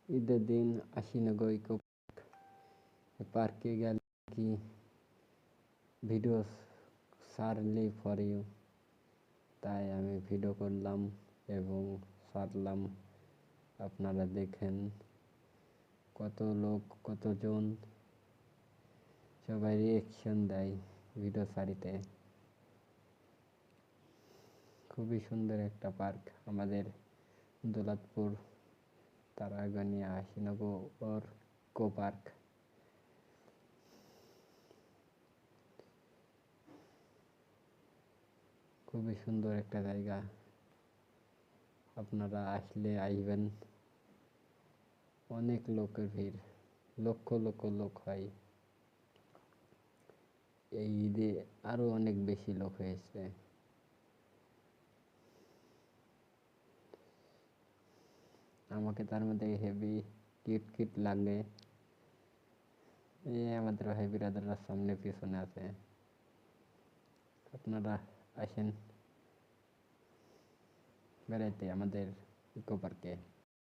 ঈদের দিন আশিনগর ইকো পার্কে গেলে কি ভিডিও ছাড়লি ফর ইউ, তাই আমি ভিডিও করলাম এবং ছাড়লাম। আপনারা দেখেন কত লোক, কতজন সবাই রিয়েকশন দেয় ভিডিও ছাড়িতে। খুবই সুন্দর একটা পার্ক আমাদের দৌলতপুর তারাগনিয়া আশিনগর ইকো পার্ক। খুবই সুন্দর একটা জায়গা, আপনারা আসলে আসবেন। অনেক লোকের ভিড়, লক্ষ লক্ষ লোক হয়। এই ঈদে আরো অনেক বেশি লোক হয়েছে। আমাকে তার মধ্যে হেভি কিট কিট লাগে। এই আমাদের ভাই বিরাদাররা সামনে পিছনে আছে। আপনারা আসেন বেড়াইতে আমাদের ইকো পার্কে।